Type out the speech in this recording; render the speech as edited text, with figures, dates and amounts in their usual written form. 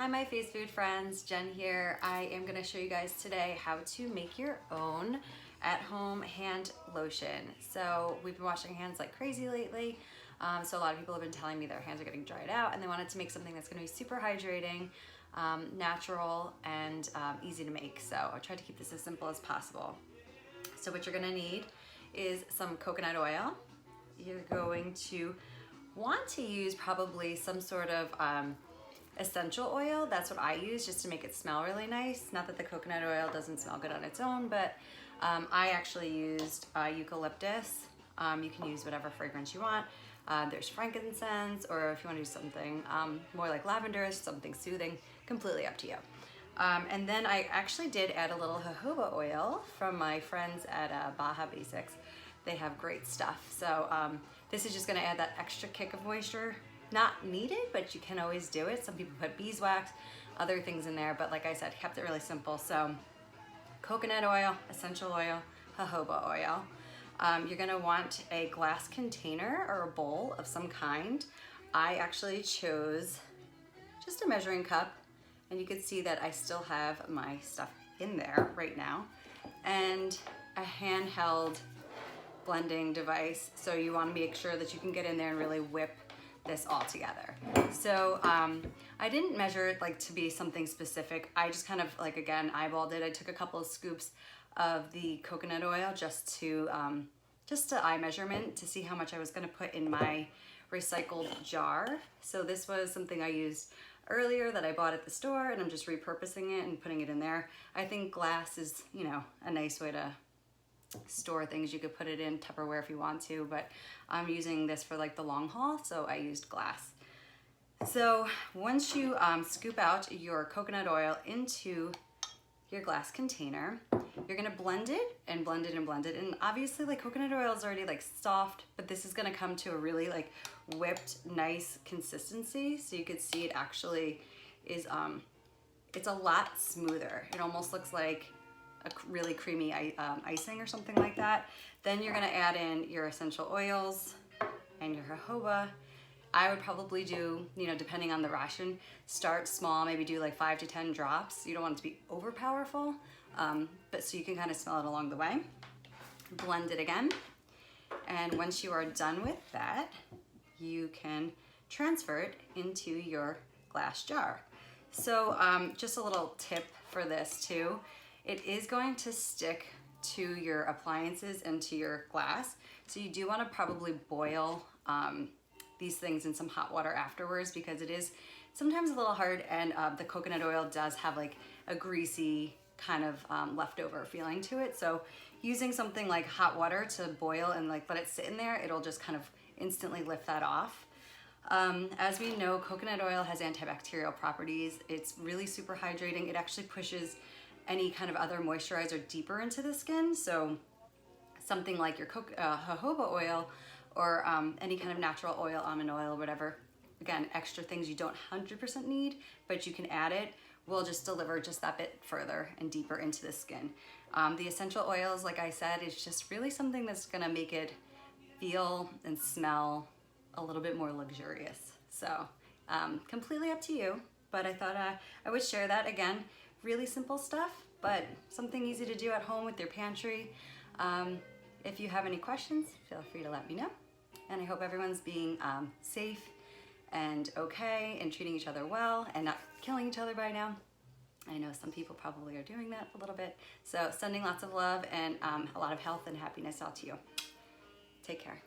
my face food friends, Jen here. I am going to show you guys today how to make your own at-home hand lotion. So we've been washing hands like crazy lately. So a lot of people have been telling me their hands are getting dried out and they wanted to make something that's going to be super hydrating, natural, and easy to make. So I tried to keep this as simple as possible. So what you're going to need is some coconut oil. You're going to want to use probably some sort of essential oil. That's what I use, just to make it smell really nice. Not that the coconut oil doesn't smell good on its own, but I actually used eucalyptus. You can use whatever fragrance you want. There's frankincense, or if you want to do something more like lavender, something soothing, completely up to you. And then I actually did add a little jojoba oil from my friends at Baja Basics. They have great stuff. So this is just gonna add that extra kick of moisture. Not needed, but you can always do it. Some people put beeswax, other things in there, but like I said, kept it really simple. So coconut oil, essential oil, jojoba oil. You're gonna want a glass container or a bowl of some kind. I actually chose just a measuring cup, and you can see that I still have my stuff in there right now, and a handheld blending device. So you want to make sure that you can get in there and really whip this all together. So I didn't measure it like to be something specific. I just kind of like, again, eyeballed it. I took a couple of scoops of the coconut oil just to eye measurement to see how much I was going to put in my recycled jar. So this was something I used earlier that I bought at the store, and I'm just repurposing it and putting it in there. I think glass is, you know, a nice way to store things. You could put it in Tupperware if you want to, but I'm using this for like the long haul, so I used glass. So once you scoop out your coconut oil into your glass container, you're gonna blend it and blend it and blend it. And obviously, like, coconut oil is already like soft, but this is gonna come to a really like whipped, nice consistency. So you could see it actually is, it's a lot smoother. It almost looks like a really creamy icing or something like that. Then you're gonna add in your essential oils and your jojoba. I would probably do, you know, depending on the ration, start small, maybe do like 5 to 10 drops. You don't want it to be over powerful, but so you can kind of smell it along the way. Blend it again. And once you are done with that, you can transfer it into your glass jar. So just a little tip for this too. It is going to stick to your appliances and to your glass. So you do want to probably boil these things in some hot water afterwards, because it is sometimes a little hard, and the coconut oil does have like a greasy kind of leftover feeling to it. So using something like hot water to boil and like let it sit in there, it'll just kind of instantly lift that off. As we know, coconut oil has antibacterial properties. It's really super hydrating. It actually pushes any kind of other moisturizer deeper into the skin. So something like your jojoba oil, or any kind of natural oil, almond oil, or whatever. Again, extra things you don't 100% need, but you can add it, will just deliver just that bit further and deeper into the skin. The essential oils, like I said, is just really something that's gonna make it feel and smell a little bit more luxurious. So completely up to you, but I thought I would share that. Again, really simple stuff, but something easy to do at home with your pantry. If you have any questions, feel free to let me know. And I hope everyone's being safe and okay and treating each other well and not killing each other by now. I know some people probably are doing that a little bit. So sending lots of love and a lot of health and happiness out to you. Take care.